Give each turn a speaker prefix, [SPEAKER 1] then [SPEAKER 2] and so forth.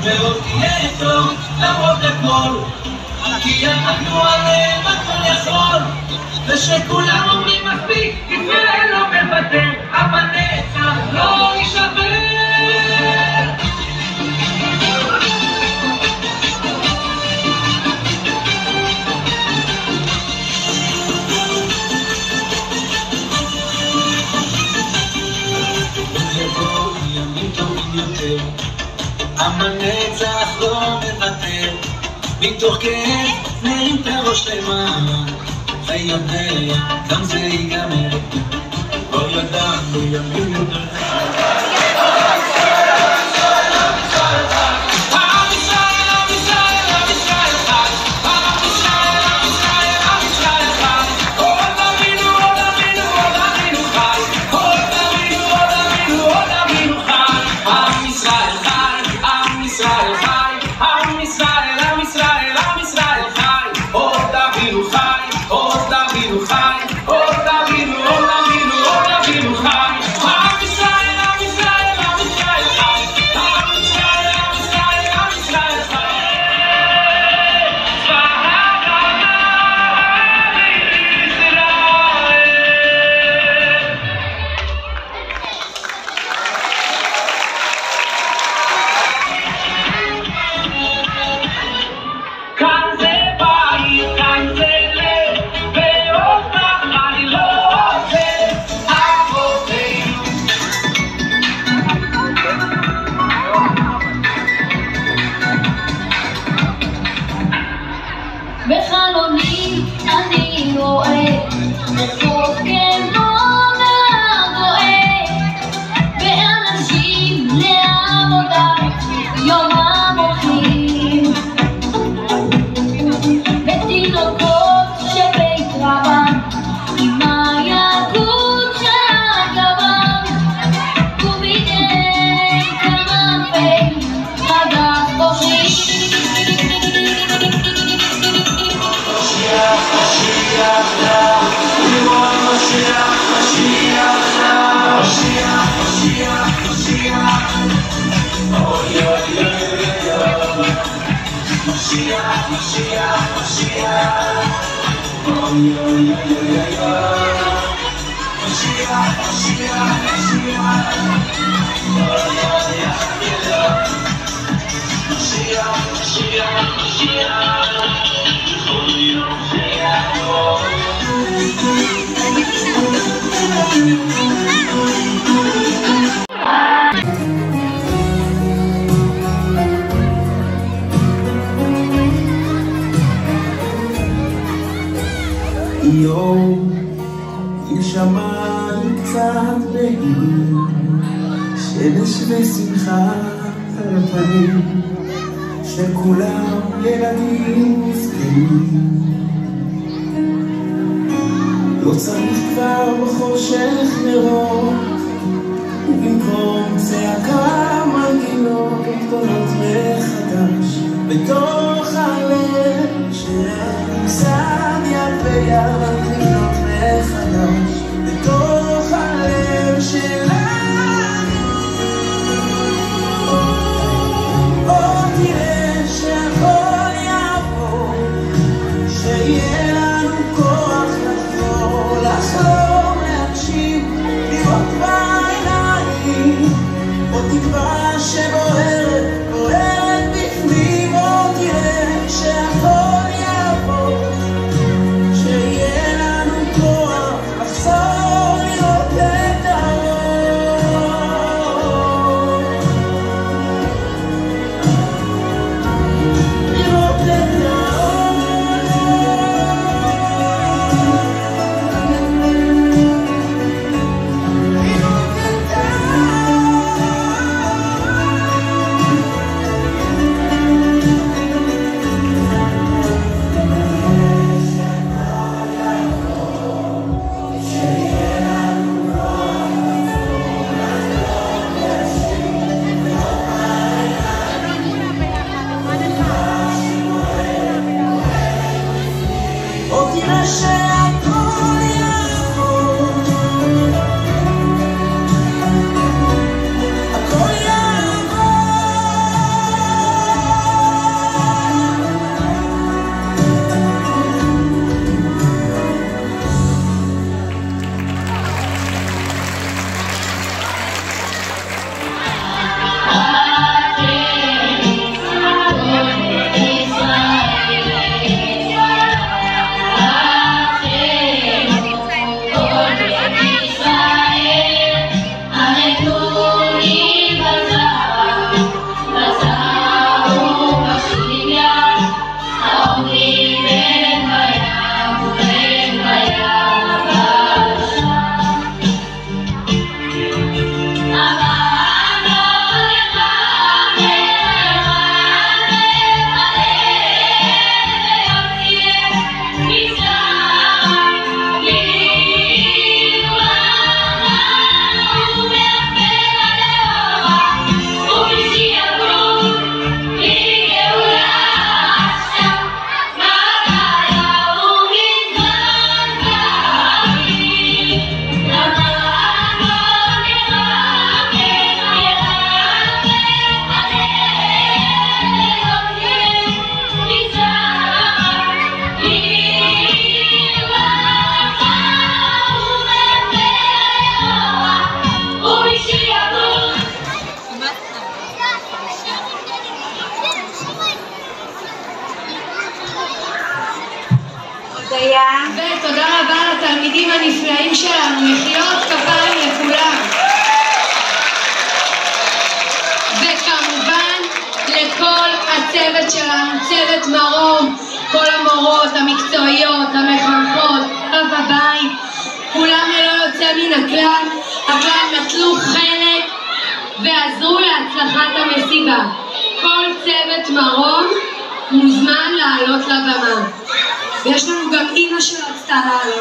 [SPEAKER 1] ועוד תהיה טוב למרות הכל, כי אנחנו עליהם הכל יכול, ושכולם אומרים מספיק, ישראל לא מוותר, אבל נצח לא יישבר. המנצח לא מוותר, מתוך כאב נרים את הראש למעלה, ויודע גם זה ייגמר, לא ידענו ימים יותר.
[SPEAKER 2] בחלוני אני רואה רחוב כמונה גואה, ואנשים לעבודה יומם הולכים, ותינוקות שבית רבן עם הילקוט של גבם, ובידי כנפי חגת בוכים.
[SPEAKER 3] יום עם שמיים קצת בהיר, שמש ושמחה על הפנים, שכולם ילדים זקנים. לא צריך כבר בחושך לראות, ובמקום צעקה מנגינות גדולות מחדש בתוך הלב שלנו, שם יד ביד לבנות מחדש בתוך הלב שלנו. עוד תראה שהכל יעבור, שיהיה לנו כוח לחזור, לחלום, להגשים, לראות בעיניים, עוד תקווה שבוערת, בוערת בפנים. עוד תראה
[SPEAKER 4] לכולם.
[SPEAKER 5] ותודה רבה לתלמידים הנפלאים שלנו, מחיאות כפיים לכולם. וכמובן לכל הצוות שלנו, צוות מרום, כל המורות, המקצועיות, המחנכות, אב הבית, כולם ללא יוצא מן הכלל נטלו חלק ועזרו להצלחת המסיבה. כל צוות מרום מוזמן לעלות לבמה. ויש לנו גם אמא שרצתה לעלות.